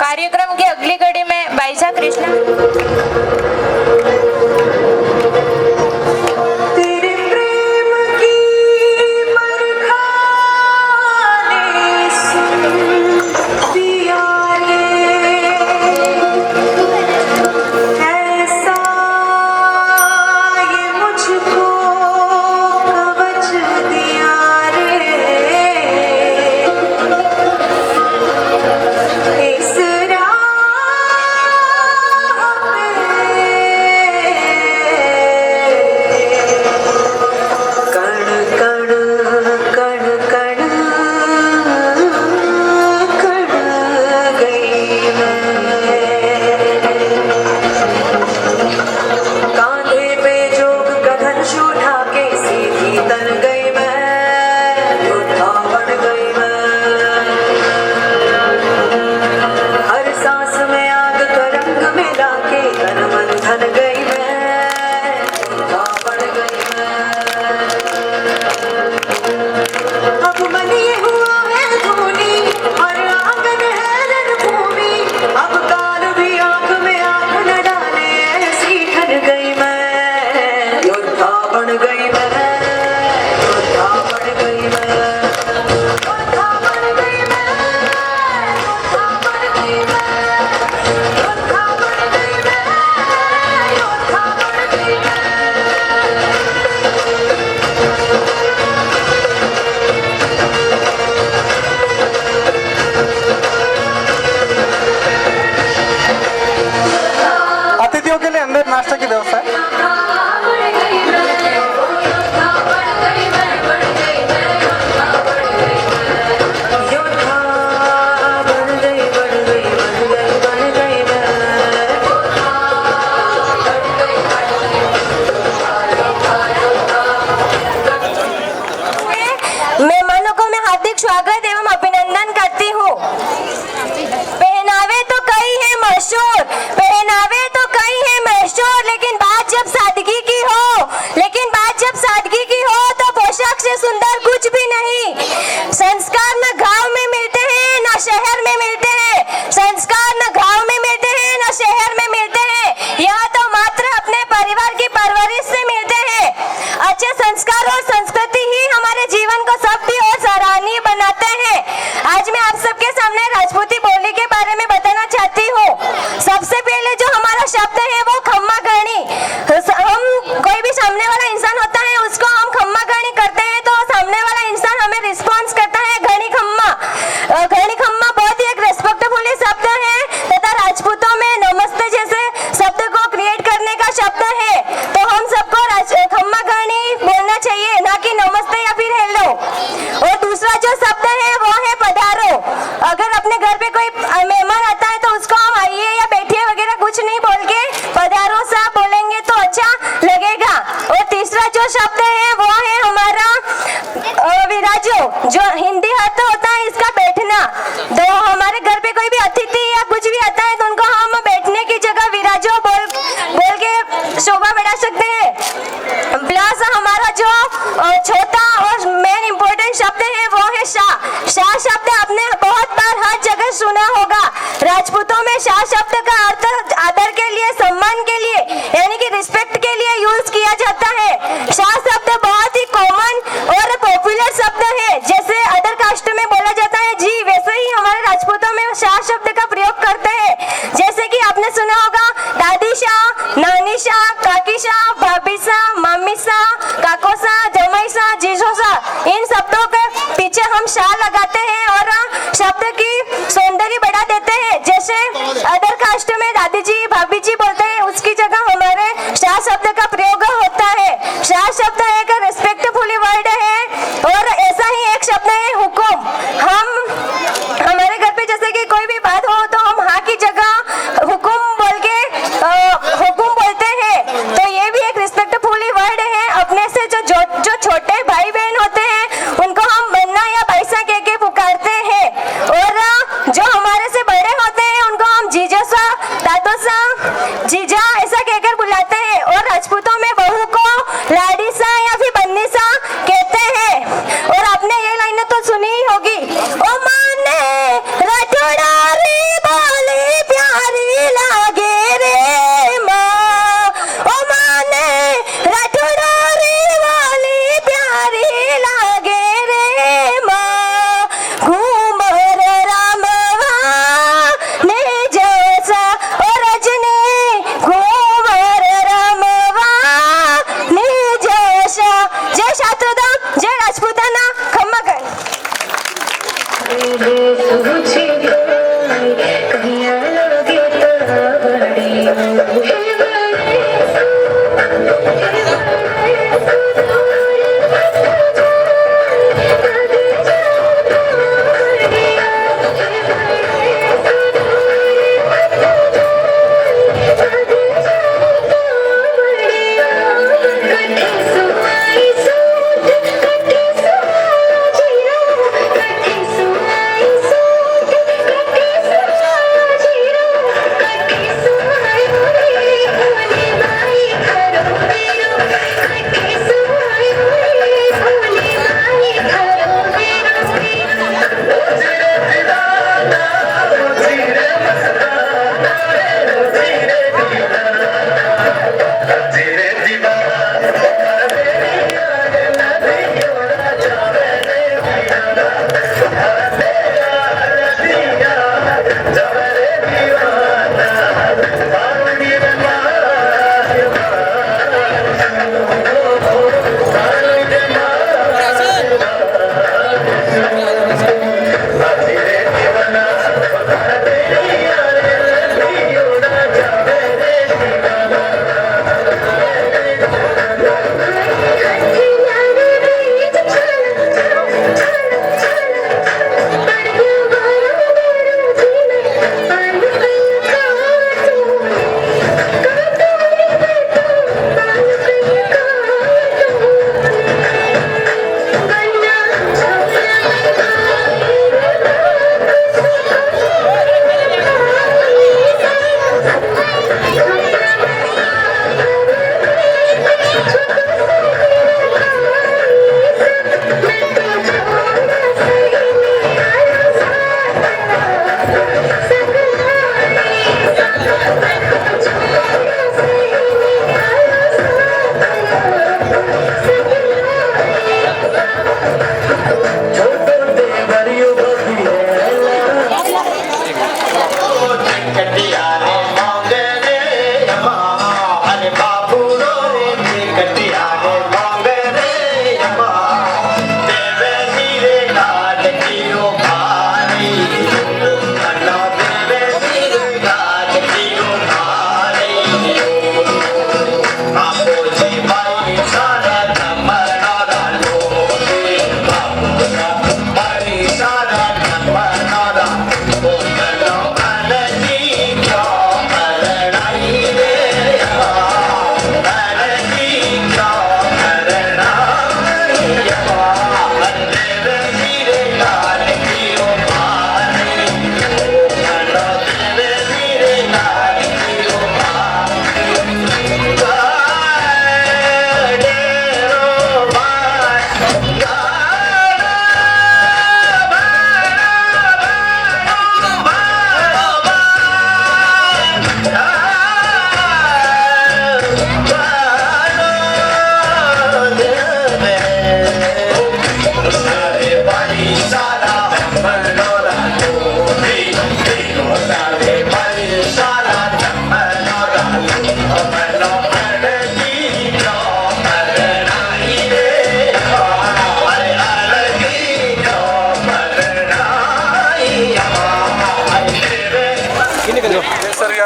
कार्यक्रम की अगली कड़ी में बाईसा कृष्णा। नाश्ता की व्यवस्था है। मेहमानों को मैं हार्दिक स्वागत एवं अभिनंदन करती हूँ। पहनावे तो कई है मशहूर, पहनावे तो कई है मशहूर, लेकिन बात जब सादगी की हो तो पोशाक से सुंदर कुछ भी नहीं। संस्कार न गांव में मिलते हैं न शहर में मिलते हैं, संस्कार न गांव में मिलते हैं न शहर में मिलते हैं, यह तो मात्र अपने परिवार की परवरिश से मिलते हैं। अच्छे संस्कार और संस्कृति ही हमारे जीवन को सभ्य और सराहनीय बनाते हैं। आज मैं आप सबके सामने राजपूती बोली के बारे में बताना चाहती हूँ। सबसे पहले जो हमारा शब्द है वो खम्मा गणी। हम कोई भी सामने वाला इंसान होता है उसको हम खम्मा गणी करते हैं तो सामने वाला इंसान हमें रिस्पॉन्स करता है घणी खम्मा। घणी खम्मा बहुत ही एक रेस्पेक्टफुल शब्द है तथा राजपूतों में नमस्ते जैसे शब्द को क्रिएट करने का शब्द है, तो हम सबको खम्मा गणी बोलना चाहिए, ना कि नमस्ते या फिर हेलो। और दूसरा जो शब्द है वो है पधारो। अगर अपने घर पे कोई मेहमान आता है तो उसको हम आइए या बैठिए वगैरह कुछ नहीं बोल के पधारो सा बोलेंगे तो अच्छा लगेगा। और तीसरा जो शब्द है वो है हमारा विराजो, जो हिंदी अर्थ होता है इसका बैठना। तो हमारे घर पे कोई भी अतिथि या कुछ भी आता है तो उनको हम बैठने की जगह विराजो बोल के शोभा बढ़ा सकते हैं। प्लस हमारा जो छोटा और मेन इम्पोर्टेंट शब्द है वो है शाह। शाह शब्द आपने बहुत बार हर जगह सुना होगा। राजपूतों में शाह शब्द का अर्थ आदर के लिए, सम्मान के लिए, यानी कि रिस्पेक्ट के लिए यूज किया जाता है। शाह शब्द बहुत ही कॉमन और पॉपुलर शब्द है। जैसे अदर कास्ट में बोला जाता है जी, वैसे ही हमारे राजपूतों में शाह शब्द का प्रयोग करते हैं। जैसे कि आपने सुना होगा दादी शाह, नानी शाह, काकी शाह, भाभी शाह, मम्मी शाह, काको शाह, जमाई शाह, जीजो शाह, इन शब्दों के पीछे हम शाह लगाते हैं और शब्द की सौंदर्य बढ़ा देते हैं। जैसे अदर कास्ट में दादी जी, भाभी जी बोलते हैं, उसकी जगह हमारे शाह शब्द का प्रयोग होता है। शाह शब्द एक रेस्पेक्टफुल वर्ड है। और ऐसा ही एक शब्द है हुकुम। हमारे घर पे जैसे कि कोई भी बात हो तो हम हाँ की जगह हुकुम बोल के हुकुम बोलते हैं, तो ये भी एक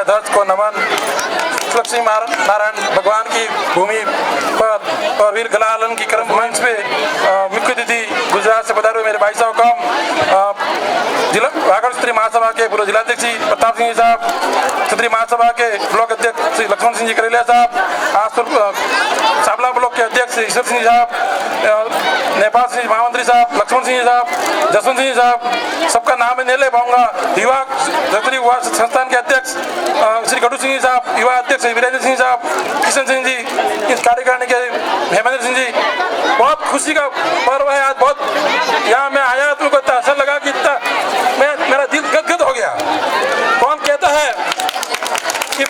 ध्वज को नमन। लक्ष्मी नारायण भगवान की भूमि पर और वीर गलालन की कर्म मंच पे मुख्य अतिथि गुजरात से पधारे हुए मेरे भाई साहब कम जिला वागड़ क्षेत्रीय महासभा के पूर्व जिलाध्यक्ष प्रताप सिंह जी साहब, क्षेत्रीय महासभा के ब्लॉक अध्यक्ष श्री लक्ष्मण सिंह जी करेलिया साहब, आसपुर साबला ब्लॉक के अध्यक्ष ईश्वर सिंह साहब, नेपाल सिंह महामंत्री साहब, लक्ष्मण सिंह साहब, जसवंत सिंह साहब, सबका नाम मैं नहीं ले पाऊंगा। युवा क्षेत्रीय युवा संस्थान के अध्यक्ष श्री गडू सिंह साहब, युवा अध्यक्ष वीरेंद्र सिंह साहब, किशन सिंह जी, इस कार्यकारिणी के हेमेंद्र सिंह जी। बहुत खुशी का पर्व है आज। बहुत यहाँ मैं आया तो मुझको ऐसा लगा कि इतना मेरा दिल गदगद हो गया। कौन कहता है कि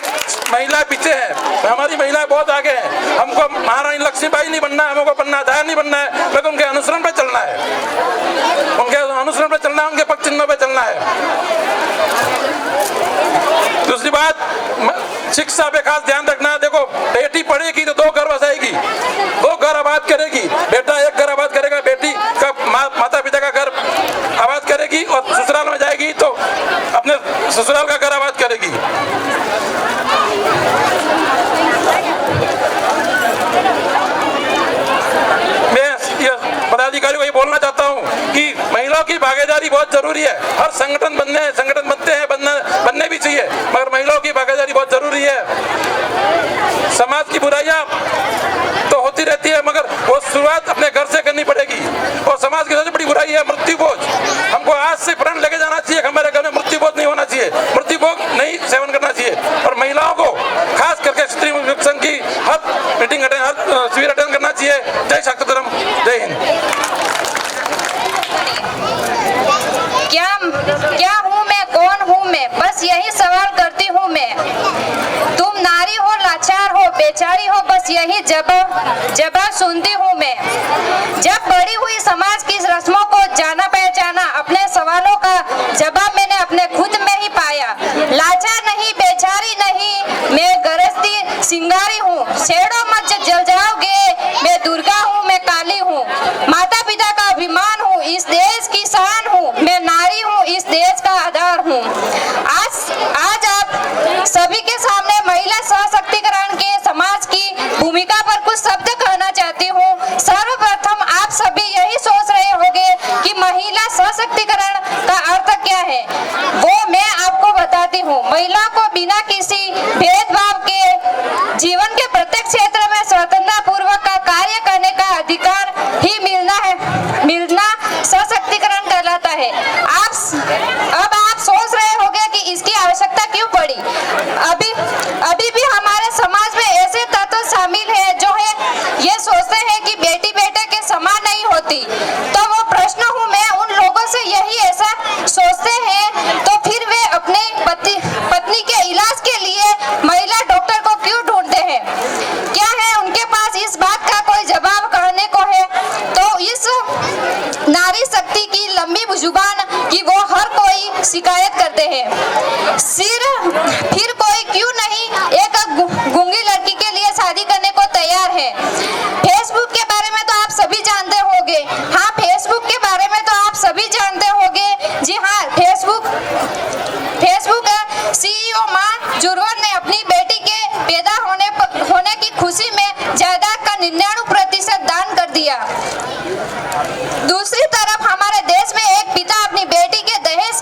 महिला पीछे है? हमारी महिलाएं बहुत आगे हैं। हमको महारानी लक्ष्मीबाई नहीं बनना है, हमको पन्नाधार नहीं बनना है, लेकिन उनके अनुसरण पे चलना है, उनके अनुसरण पे चलना है, उनके पक्ष चिन्हों पे चलना है। दूसरी बात, शिक्षा पे खास ध्यान रखना है। देखो, बेटी पढ़ेगी तो 2 घर बसाएगी, 2 घर आबाद करेगी। बेटा 1 घर आबाद करेगा, बेटी का माता पिता का घर आबाद करेगी, और ससुराल में जाएगी तो अपने ससुराल का घर आबाद करेगी। मैं पदाधिकारियों को ये बोलना चाहता हूँ कि महिलाओं की भागीदारी बहुत जरूरी है। हर संगठन बनते हैं, बनने भी चाहिए, मगर महिलाओं की भागीदारी बहुत जरूरी है। समाज की बुराइयां तो होती रहती है, मगर वो शुरुआत अपने घर से करनी पड़ेगी। और समाज की सबसे बड़ी बुराई है मृत्यु भोज। हमको आज से प्रण लेके जाना चाहिए, हमारे घर में मृत्यु भोज नहीं होना चाहिए, मृत्यु भोग नहीं सेवन करना चाहिए। और महिलाओं को खास करके स्त्री संघ की हर मीटिंग हर शिविर अटेंड करना चाहिए। जय शक्ति धर्म, जय हिंद। क्या हूँ मैं, कौन हूँ मैं, बस यही सवाल करती हूँ मैं। तुम नारी हो, लाचार हो, बेचारी हो, बस यही जवाब सुनती हूँ मैं। जब बड़ी हुई समाज की रस्मों को जाना पहचाना, अपने सवालों का जवाब मैंने अपने खुद में ही पाया। लाचार नहीं, बेचारी नहीं, मैं गरजती सिंगारी हूँ। छेड़ो मत जल जाओगे, मैं दुर्गा हूँ, मैं काली हूँ। माता पिता का अभिमान हूँ, इस देश की शान हूँ, मैं नारी हूँ, इस देश का आधार हूँ। सशक्तिकरण का अर्थ क्या है वो मैं आपको बताती हूँ। महिला को बिना किसी भेदभाव के जीवन के प्रत्येक क्षेत्र में स्वतंत्रता पूर्वक का कार्य करने का अधिकार ही मिलना सशक्तिकरण कहलाता है। अब आप सोच रहे होंगे कि इसकी आवश्यकता क्यों पड़ी। अभी भी हमारे समाज में ऐसे तत्व शामिल हैं जो ये सोचते हैं कि बेटी बेटे के समान नहीं होती। तो वो प्रश्न हूँ मैं उन लोगों से, यही ऐसा सोचते हैं तो फिर वे अपने पत्नी के इलाज के लिए महिला डॉक्टर को क्यों ढूंढते हैं? क्या है उनके पास इस बात का कोई जवाब कहने को है? तो इस नारी शक्ति की लंबी जुबान की वो हर कोई शिकायत करते हैं। फिर कोई क्यों नहीं एक गूंगी लड़की के लिए शादी करने को तैयार है। फेसबुक के बारे में तो आप सभी जानते होंगे। हाँ, फेसबुक के बारे में तो आप सभी जानते होंगे। जी हाँ, फेसबुक सीईओ मां जुरवन ने अपनी बेटी के पैदा होने की खुशी में जायदाद का 99% दान कर दिया। दूसरी तरफ हमारे देश में एक पिता अपनी बेटी के दहेज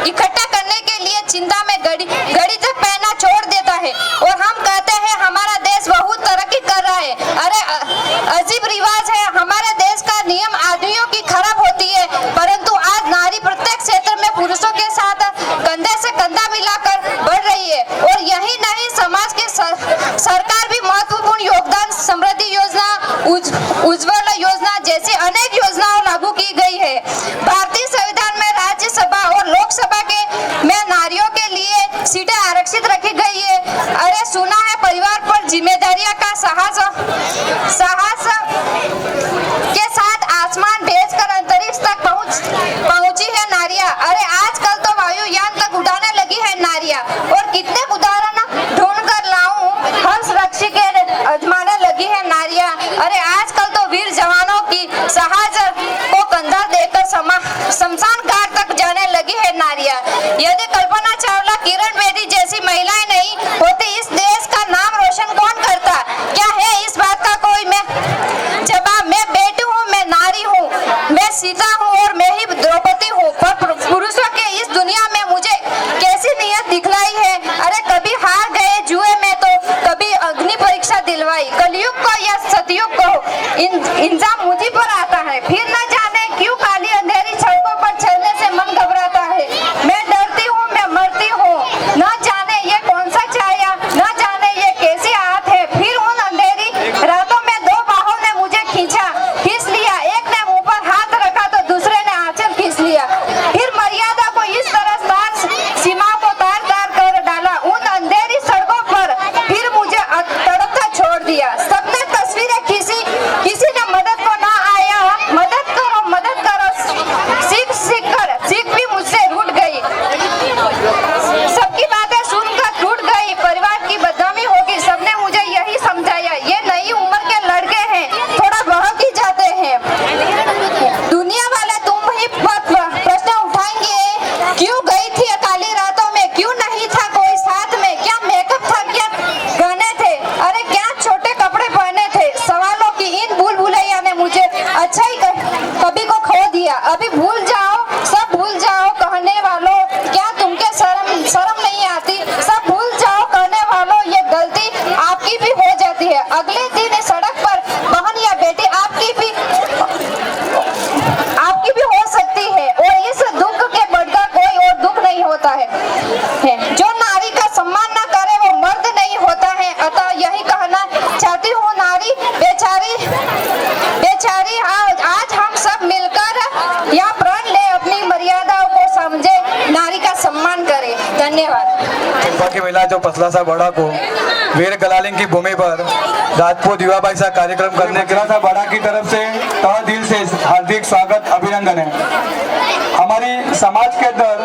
इकट्ठा करने के लिए चिंता में घड़ी तक पहनना छोड़ देता है और हम कहते हैं हमारा देश बहुत तरक्की कर रहा है। अरे अजीब रिवाज है। हमारे देश का नियम आदमियों की खराब होती है, परंतु आज नारी प्रत्येक क्षेत्र में पुरुषों के साथ कंधे से कंधा मिलाकर बढ़ रही है। और यही नहीं, समाज के सरकार भी महत्वपूर्ण योगदान समृद्धि योजना, उज्ज्वला योजना जैसी अनेक योजनाओं लागू की गई है। भारतीय संविधान में राज्यसभा और लोकसभा में नारियों के लिए सीटें आरक्षित रखी गई है। अरे सुना है परिवार पर जिम्मेदारियां का साहस के साथ आसमान भेजकर अंतरिक्ष तक पहुंची है नारियां। अरे आजकल तो वायुयान तक उड़ाने लगी है नारियां। और कितने उदाहरण ढूंढ कर लाऊं, हंस रक्षी के आजमाने लगी है नारियां। अरे आजकल तो वीर जवानों की साहस को कंधा देकर शमशान घाट तक जाने लगी है नारियां। यदि कल्पना चावला, किरण बेदी जैसी महिलाएं नहीं होती, इस देश का नाम रोशन कौन करता? क्या है इस बात का कोई जवाब? मैं बेटी हूँ, मैं नारी हूँ, मैं सीता हूँ और मैं ही द्रौपदी हूँ। पर पुरुषों के इस दुनिया में मुझे कैसी नीयत दिखलाई है। अरे कभी हार गए जुए में तो कभी अग्नि परीक्षा दिलवाई। कलयुग को या सतयुग को इंजाम मुझी पर आता है। फिर न जाने क्यों काली अंधेरी सड़कों पर चलने से मन घबराता है। मैं डरती हूँ, मैं मरती हूँ, न जाने ये कौन सा छाया, न जाने ये कैसी आत है। फिर उन अंधेरी रातों में दो बाहों ने मुझे खींच लिया। एक ने मुंह पर हाथ रखा तो दूसरे ने आंचल खींच लिया। फिर मर्यादा को इस तरह सीमा को तार कर डाला उन अंधेरी सड़कों पर। फिर मुझे तड़पता छोड़ दिया। सबने तस्वीरें खींची, किसी ने मदद को ना आया। मदद करो सीख भी मुझसे रूठ गई। सबकी बातें सुनकर टूट गई। परिवार की बदनामी होगी, सबने मुझे यही समझाया। ये नई उम्र के लड़के हैं, थोड़ा बहक ही जाते हैं। दुनिया वाले तुम ही प्रश्न उठाएंगे, क्यों गई थी काली रातों में, क्यों नहीं था कोई साथ में, क्या मेकअप था, क्या गहने थे, अरे क्या छोटे कपड़े पहने थे। सवालों की इन भूल भुलैया ने मुझे अच्छा ही कभी को खो दिया। अभी भूल जाओ, सब भूल जाओ कहने वालों, क्या तुमके शर्म नहीं आती? सब भूल जाओ कहने वालों, ये गलती आपकी भी हो जाती है। अगले दिन सड़क पर बहन या बेटी आपकी भी हो सकती है और इस दुख के बढ़कर कोई और दुख नहीं होता है। जो नारी का सम्मान न करे वो मर्द नहीं होता है। अतः यही कहना चाहती हूँ, नारी बेचारी आज हम सब मिलकर या प्रण ले, अपनी मर्यादाओं को समझे, नारी का सम्मान करे। धन्यवाद। की महिला जो पसला सा बड़ा को वीर गलालिंग की भूमि पर राजपूत युवा भाई सा कार्यक्रम करने के लिए बड़ा की तरफ से तहे दिल से हार्दिक स्वागत अभिनंदन है। हमारी समाज के अंदर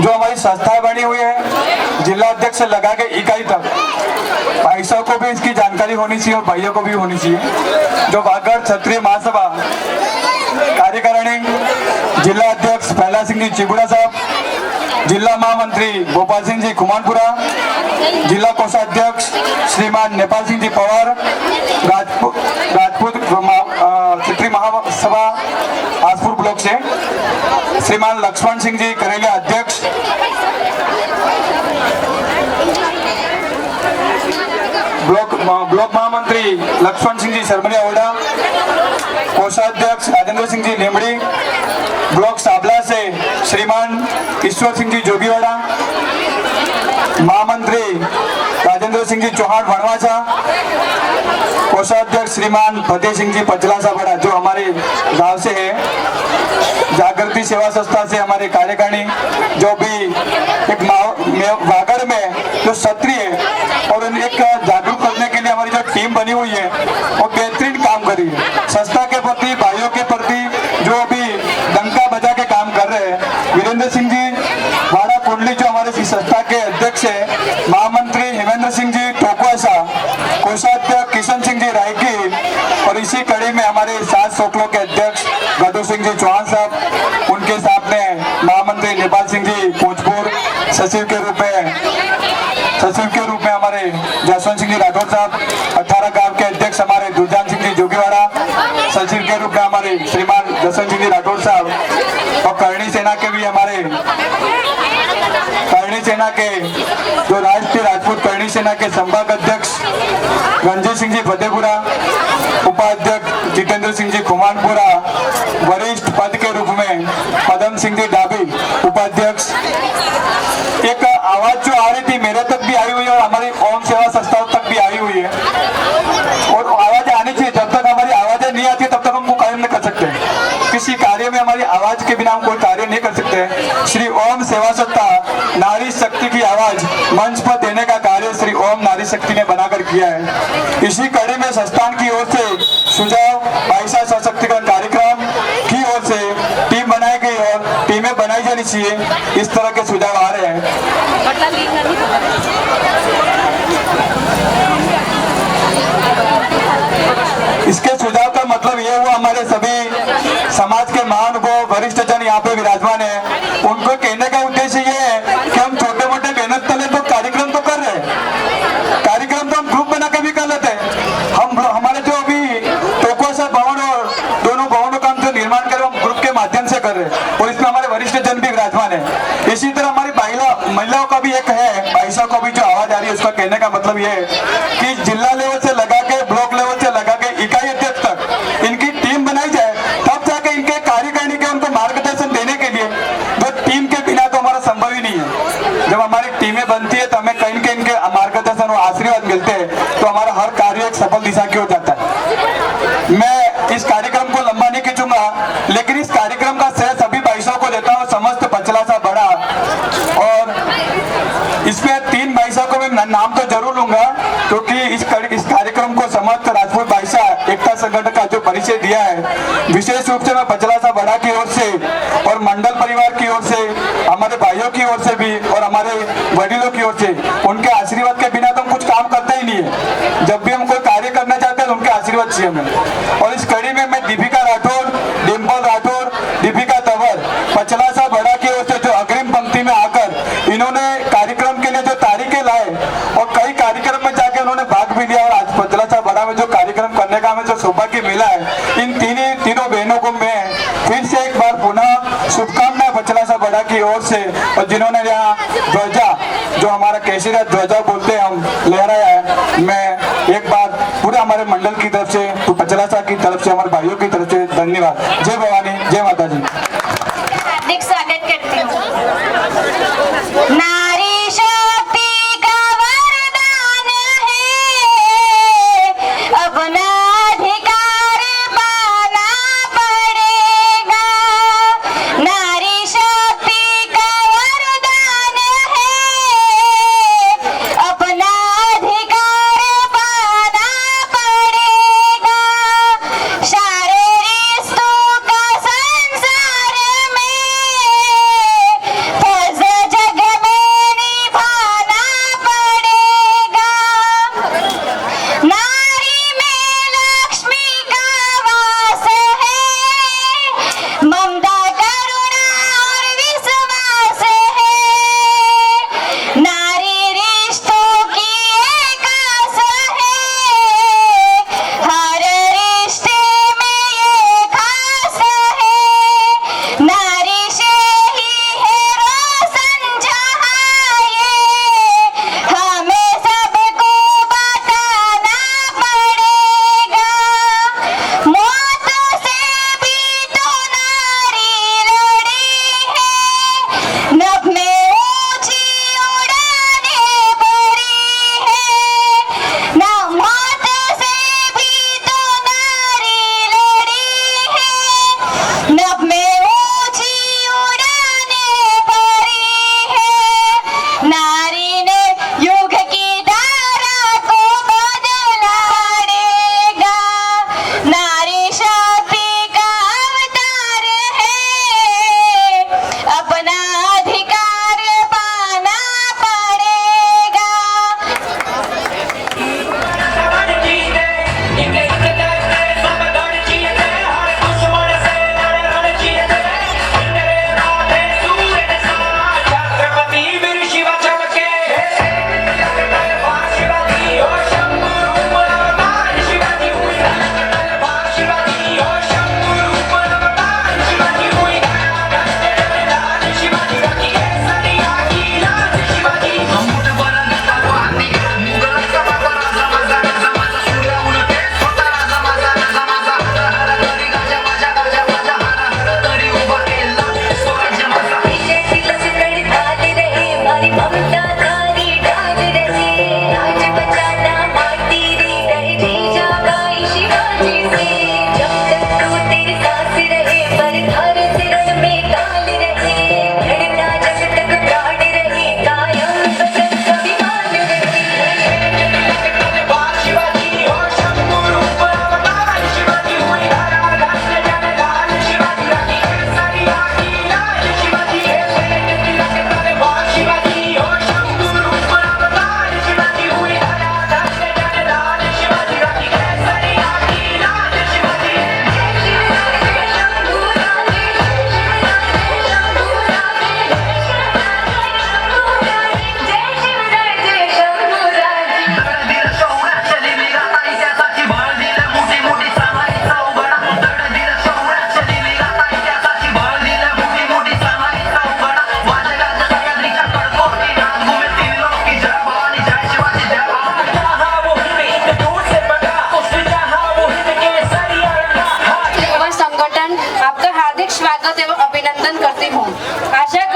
जो हमारी संस्थाएं बनी हुई है, जिला अध्यक्ष से लगा के इकाई तक, भाई साहब को भी इसकी जानकारी होनी चाहिए और भाइयों को भी होनी चाहिए। जो वागड़ क्षत्रिय महासभा कार्यकारिणी जिला अध्यक्ष पहला सिंह जी चिबुड़ा साहब, जिला महामंत्री गोपाल सिंह जी कुमानपुरा, जिला कोषाध्यक्ष श्रीमान नेपाल सिंह जी पवार, राजपूत क्षत्रिय सभा आसपुर ब्लॉक से श्रीमान लक्ष्मण सिंह जी करेलिया अध्यक्ष, ब्लॉक महामंत्री लक्ष्मण सिंह जी सरमरिया ओडा, कोषाध्यक्ष राजेंद्र सिंह जी लेमड़ी, ब्लॉक साबला से श्रीमान ईश्वर सिंह जी जोगीवाड़ा, महामंत्री राजेंद्र सिंह जी चौहान भणवासा, कोषाध्यक्ष श्रीमान फतेह सिंह जी पचलासा बड़ा जो हमारे गांव से है, जागृति सेवा संस्था से हमारे कार्यकारिणी जो भी एक वागड़ में जो सत्री है और एक जागरूक करने के लिए हमारी जो टीम बनी हुई है वो बेहतरीन काम कर रही है। संस्था के प्रति, भाइयों के प्रति जो अभी डंका बजा के काम कर रहे हैं, वीरेंद्र सिंह जी वाड़ा कुंडली जो हमारे इस संस्था के अध्यक्ष है, महामंत्री हेमेंद्र सिंह जी टोकवासा, कोषाध्यक्ष किशन सिंह जी रायकी और इसी कड़ी में हमारे 7 सोकलों के अध्यक्ष गदू सिंह जी चौहान साहब, उनके साथ में महामंत्री नेपाल सिंह जी पूछपुर, सचिव के रूप में हमारे जसवंत सिंह जी राठौर साहब, 18 गांव के अध्यक्ष हमारे दुर्जान सिंह जी जोगीवाड़ा, सचिव के रूप में हमारे श्रीमान जसवंत सिंह जी राठौर साहब और करणी सेना के भी हमारे करणी सेना के जो राष्ट्रीय राजपूत करणी सेना के संभाग अध्यक्ष रंजीत सिंह जी फतेहपुरा, उपाध्यक्ष जितेंद्र सिंह जी खुमानपुरा, वरिष्ठ पद के रूप में पदम सिंह जी डाबी उपाध्यक्ष। एक आवाज जो आ रही थी मेरे तक भी आई हुई है और हमारी ओम सेवा संस्थाओं तक भी आई हुई है और आवाज आनी चाहिए। जब तक हमारी आवाजें नहीं आती तब तक हम कार्य नहीं कर सकते। किसी कार्य में हमारी आवाज के बिना हम कोई कार्य नहीं कर सकते। श्री ओम सेवा संस्था नारी शक्ति की आवाज मंच पर देने का कार्य श्री ओम नारी शक्ति ने बनाकर किया है। इसी कड़ी में संस्थान की ओर से सुझाव भाईसा सशक्तिकरण कार्यक्रम की ओर से टीम बनाई गई और टीमें बनाई जानी चाहिए, इस तरह के सुझाव आ रहे हैं। इसके सुझाव का मतलब ये हुआ हमारे सभी समाज के महानुभाव वरिष्ठ जन यहाँ पे विराजमान है, उनको कहने का उद्देश्य ये है कि हम छोटे मोटे मेहनत तले तो कार्यक्रम तो कर रहे हैं, कार्यक्रम तो हम ग्रुप बना के भी कर लेते हैं। हम हमारे जो अभी टोकवासा भवन और दोनों भवनों का हम जो निर्माण कर रहे हैं हम ग्रुप के माध्यम से कर रहे हैं और इसमें हमारे वरिष्ठ जन भी विराजमान है। इसी तरह हमारी महिलाओं का भी एक है, भाईसा को भी जो आवाज आ रही है उसका कहने का मतलब ये है कि जिला लेवल से लगा के ब्लॉक लेवल से लगा के इकाई अध्यक्ष तक इनकी टीम बनाई जाए, तब जाके इनके कार्यकारिणी के उनको मार्गदर्शन देने के लिए, जो टीम के बिना तो हमारा संभव ही नहीं है। जब हमारी टीमें बनती है तो हमें कहीं के इनके मार्गदर्शन और आशीर्वाद मिलते हैं तो हमारा हर कार्य एक सफल दिशा की ओर जाता है। मैं इस कार्यक्रम को लंबा नहीं खींचूंगा, लेकिन इस कार्यक्रम का श्रेय सभी भाईसाओं को देता हूँ, समस्त पचलासा बड़ा, और इसमें 3 भाईसा को मैं नाम तो जरूर लूंगा क्योंकि इस कार्यक्रम को समस्त राजपूत भाईसा एकता संगठन का जो परिचय दिया है, विशेष रूप से मैं पचलासा बड़ा की ओर से और मंडल परिवार की ओर से, हमारे भाइयों की ओर से भी और हमारे वडीलों की ओर से, उनके आशीर्वाद के बिना तो हम कुछ काम करते ही नहीं है। जब भी हम कोई कार्य करना चाहते हैं तो उनके आशीर्वाद चाहिए हमें। और इस कड़ी में मैं दीपिका राठौर, डिम्पल राठौर, दीपिका तंवर, पचलासा बड़ा की ओर से जो अग्रिम पंक्ति में आकर इन्होंने कार्यक्रम के लिए जो तारीखें लाए और कई कार्यक्रम में जाके उन्होंने भाग भी लिया और आज पचलासा बड़ा में जो कार्यक्रम करने का हमें जो सौभाग्य मिला है, इन तीनों बहनों को मैं फिर से एक बार पुनः शुभकामनाएं पचलासा बड़ा की ओर से, और जिन्होंने यहाँ ध्वजा जो हमारा केसरिया ध्वजा बोलते हैं हम लहराया है, मैं एक बार पूरे हमारे मंडल की तरफ से, पचलासा की तरफ से, हमारे भाइयों की तरफ से धन्यवाद। जय भवानी, जय माता जी। हार्दिक स्वागत करती हूँ। नारी शक्ति का वरदान है, अपना अधिकार पाना पड़ेगा। नारी शक्ति का वरदान है, अपना अधिकार पाना पड़ेगा। सारे रिश्तों का संसार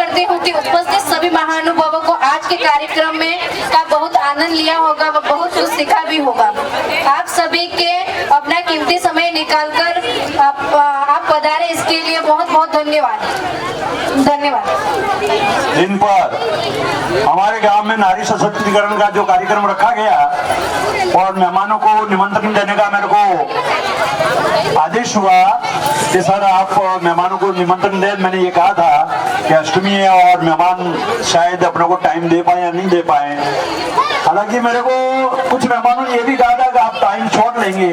करती हूँ कि उपस्थित सभी महानुभावों को आज के कार्यक्रम में का बहुत आनंद लिया होगा व बहुत कुछ सीखा भी होगा। आप सभी के अपना कीमती समय निकालकर आप पधारे, इसके लिए बहुत बहुत धन्यवाद। इन पर हमारे गांव में नारी सशक्तिकरण का जो कार्यक्रम रखा गया और मेहमानों को निमंत्रण देने का मेरे को आदेश हुआ कि सर आप मेहमानों को निमंत्रण दें। मैंने ये कहा था कि अष्टमी है और मेहमान शायद अपने को टाइम दे पाए या नहीं दे पाए। हालांकि मेरे को कुछ मेहमानों ने ये भी कहा था कि आप टाइम छोड़ लेंगे,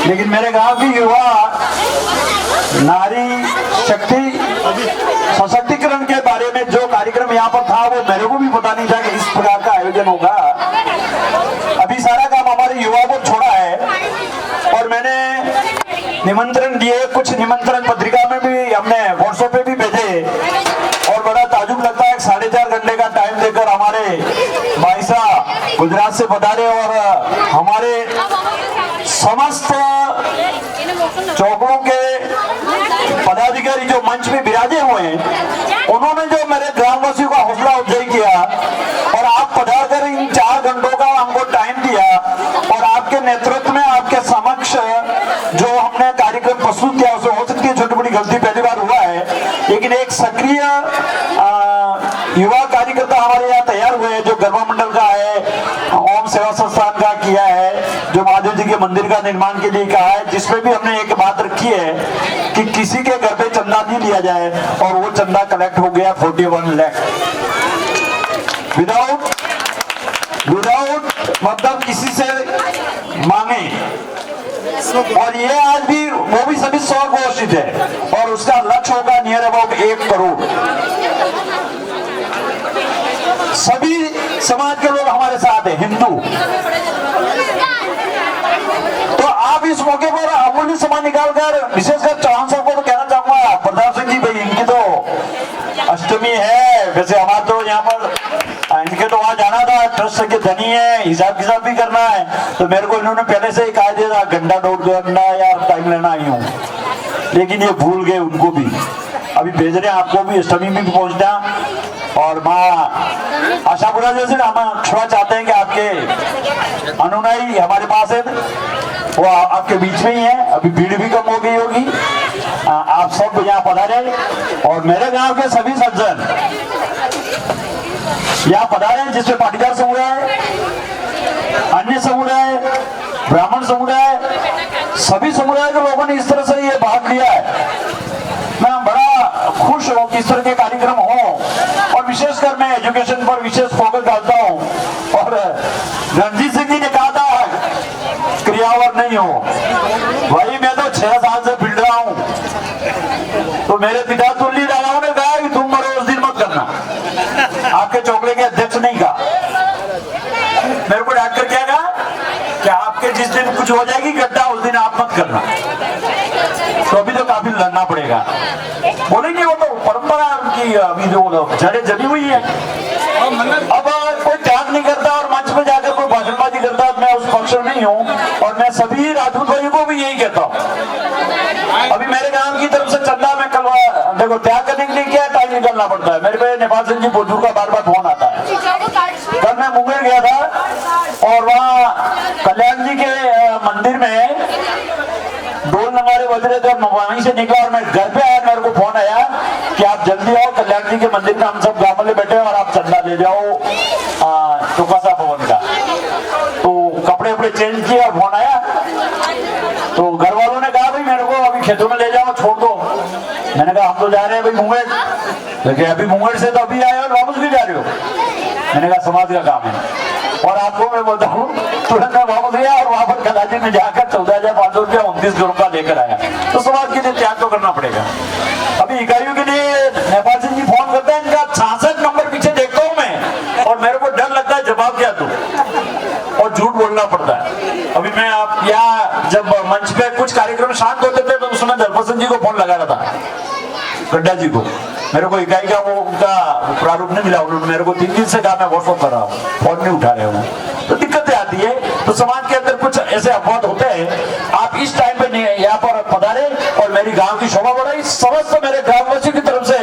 लेकिन मेरे गांव की युवा नारी शक्ति सशक्तिकरण के बारे में जो कार्यक्रम यहाँ पर था वो मेरे को भी पता नहीं था कि इस प्रकार का आयोजन होगा। अभी सारा काम हमारे युवा को छोड़ा है और मैंने निमंत्रण दिए, कुछ निमंत्रण पत्रिका में भी हमने व्हाट्सएप पे भी भेजे और बड़ा ताजुब लगता है 4.5 घंटे का टाइम देकर हमारे भाई साहब गुजरात से पधारे और हमारे समस्त चौकों के पदाधिकारी जो मंच में विराजे हुए हैं उन्होंने जो मेरे ग्रामवासियों का हौसला अफजाई किया और आप पधार कर इन 4 घंटों का हमको टाइम दिया और आपके नेतृत्व में आपके समक्ष जो हमने कार्यक्रम प्रस्तुत किया उसमें हो सकती है छोटी बड़ी गलती पहली बार हुआ है, लेकिन एक सक्रिय युवा कार्यकर्ता हमारे यहाँ तैयार हुए हैं जो गरबा मंडल का है, ओम सेवा संस्थान का किया है, जो महादेव जी के मंदिर का निर्माण के लिए कहा है, जिसमें भी हमने एक बात रखी है कि किसी के घर पे चंदा नहीं लिया जाए और वो चंदा कलेक्ट हो गया 41 लाख विदाउट मतलब किसी से मांगे। और ये आज भी वो भी सभी 100 घोषित है और उसका लक्ष्य होगा नियर अबाउट 1 करोड़। सभी समाज के लोग हमारे साथ हैं, हिंदू। तो आप इस मौके पर अमूल्य समय निकालकर विशेषकर चौहान साहब को तो कहना चाहूंगा, प्रताप सिंह जी भाई इनकी तो अष्टमी है, वैसे हमारा तो यहाँ पर इनके तो वहां जाना था, ट्रस्ट के धनी है, हिसाब किताब भी करना है, तो मेरे को इन्होंने पहले से ही कहा दिया था घंटा 2 घंटा या टाइम लेना आई हूँ, लेकिन ये भूल गए उनको भी। अभी भेज रहे हैं आपको भी अष्टमी में भी पहुंचना और माँ आशापुरा जैसे हम क्षमा चाहते हैं कि आपके अनुयायी हमारे पास है, वो आपके बीच में ही है, अभी भीड़ भी कम हो गई होगी। आप सब यहाँ पधारे और मेरे गांव के सभी सज्जन यहाँ पधारे हैं, जिसमें पाटीदार समुदाय, अन्य समुदाय, ब्राह्मण समुदाय, सभी समुदाय के लोगों ने इस तरह से ये भाग लिया है। मैं बड़ा खुश हूँ कि इस तरह के कार्यक्रम हो और विशेषकर मैं एजुकेशन पर विशेष फोकस डालता हूँ। और रणजीत सिंह जी ने कहा था क्रियावर नहीं हो, भाई मैं तो 6 साल से फिर रहा हूँ, तो मेरे पिता तुल्य दादाओं ने कहा कि तुम मरो उस दिन मत करना, आपके चौकड़े के अध्यक्ष नहीं कहा। मेरे को डांट कर क्या कहा कि आपके जिस दिन कुछ हो जाएगी गड्ढा उस दिन आप मत करना, तो अभी तो काफी लड़ना पड़ेगा। बोलेंगे वो तो परंपरा उनकी अभी जो जड़ें जमी हुई है। अब कोई त्याग नहीं करता और मंच में जाकर कोई भाषणबाजी करता, मैं उस पक्ष में नहीं हूँ और मैं सभी राजपूत भाइयों को भी यही कहता हूँ। अभी मेरे गांव की तरफ से चंदा में कल देखो त्याग करने के लिए क्या टाइम निकलना पड़ता है। मेरे पे नेपाल सिंह जी बुजुर्ग का बार फोन आता है। कल मैं मुंगेर गया था और वहाँ कल्याण जी के मंदिर में ढोल नगाड़े बज रहे थे और वहीं से निकला और मैं घर पे आया, मेरे को फोन आया कि आप जल्दी आओ, कल्याण जी के मंदिर में हम सब गाँव वाले बैठे और आप चंदा दे जाओ टुकासा भवन का। तो कपड़े वपड़े चेंज किए और फोन आया, तो घर वालों ने कहा भाई मेरे को अभी खेतों में ले जाओ, छोड़ दो। मैंने कहा हम तो जा रहे हैं भाई मुंगेर, लेकिन अभी मुंगेर से तो अभी आए और वापस भी जा रहे हो। मैंने कहा समाज का काम है और आपको मैं बोलता हूँ तुरंत मैं वापस गया और वहां पर कलाजी में जाकर 14,500 रुपया 29 रुपया लेकर आया। तो समाज के लिए त्याग तो करना पड़ेगा। अभी इकाइयों के लिए नेपाल सिंह जी फोन करते हैं, इनका 66 नंबर पीछे देखता हूँ मैं और मेरे को डर लगता है जवाब क्या दूं और झूठ बोलना पड़ता है। अभी मैं आप यहाँ जब मंच पे कुछ कार्यक्रम शांत होते थे तो उसमें दलपत जी को फोन लगा रहा था, गड्ढा जी को। मेरे को इकाई का वो उनका प्रारूप नहीं मिला, उन्होंने मेरे को 3 दिन से कहा मैं व्हाट्सएप कर रहा हूँ, फोन नहीं उठा रहे हूँ, तो दिक्कतें आती है। तो समाज के अंदर कुछ ऐसे अपवाद होते हैं। आप इस टाइम पे यहाँ पर पधारे और मेरी गांव की शोभा बढ़ाई। समस्त मेरे ग्रामवासियों की तरफ से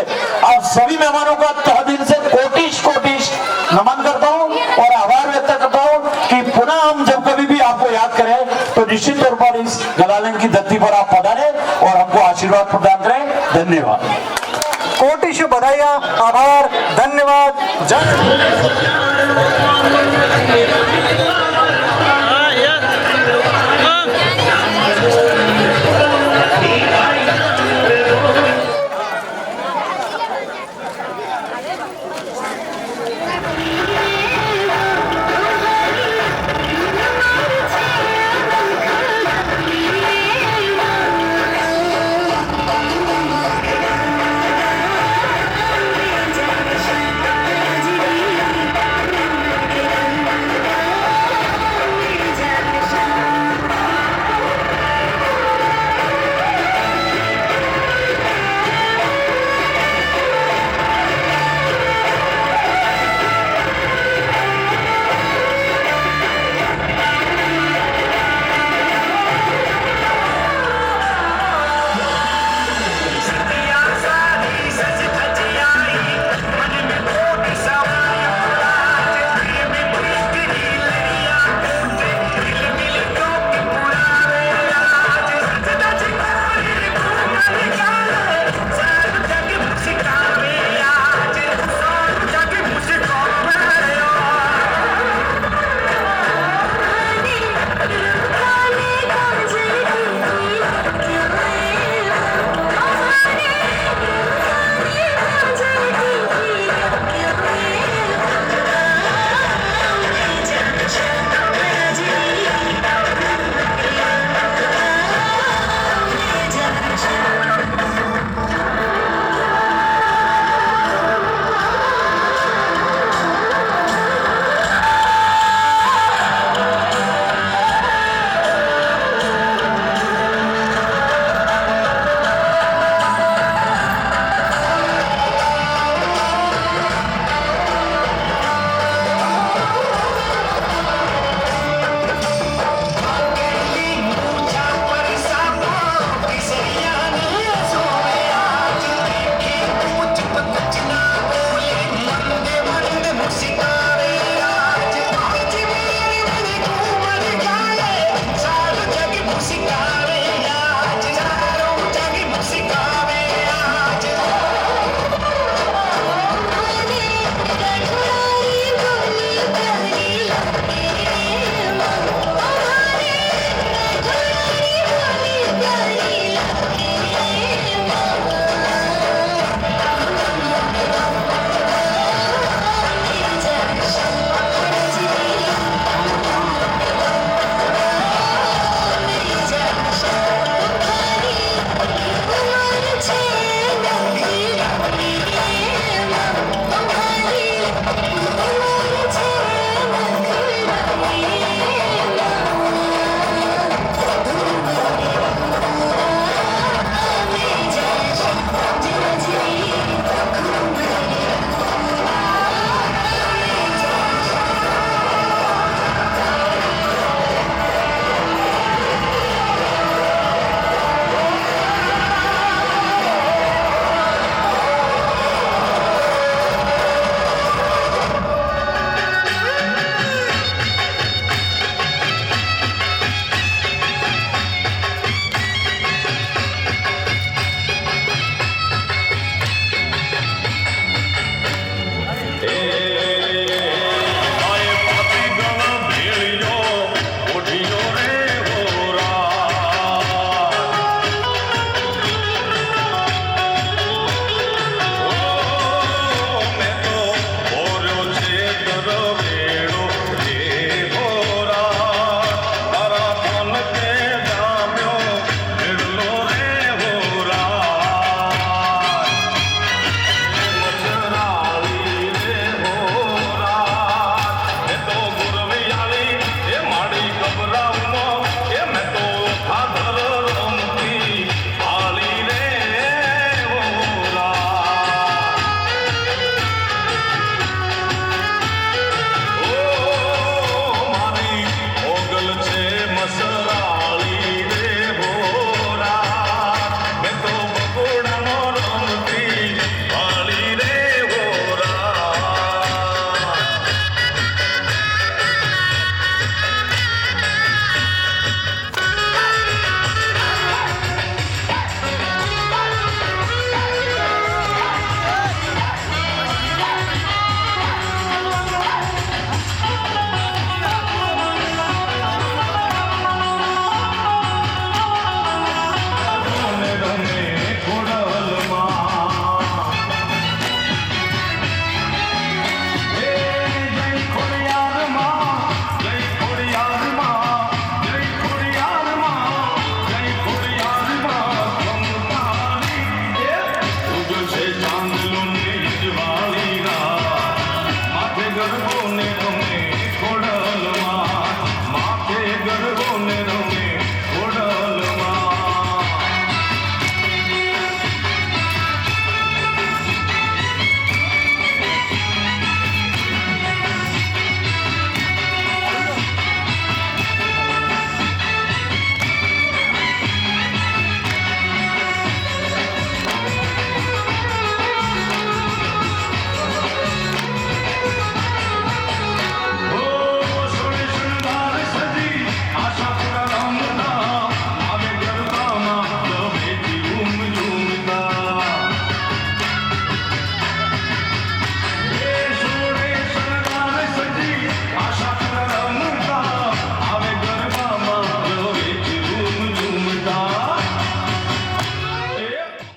आप सभी मेहमानों का तहे दिल से कोटिश कोटिश नमन करता हूँ और आभार व्यक्त करता हूँ कि पुनः हम जब कभी भी आपको याद करें तो निश्चित तौर पर इस गलालन की धरती पर आप पधारें और हमको आशीर्वाद प्रदान करें। धन्यवाद। कोटिश बधाइयाँ, आभार, धन्यवाद, जय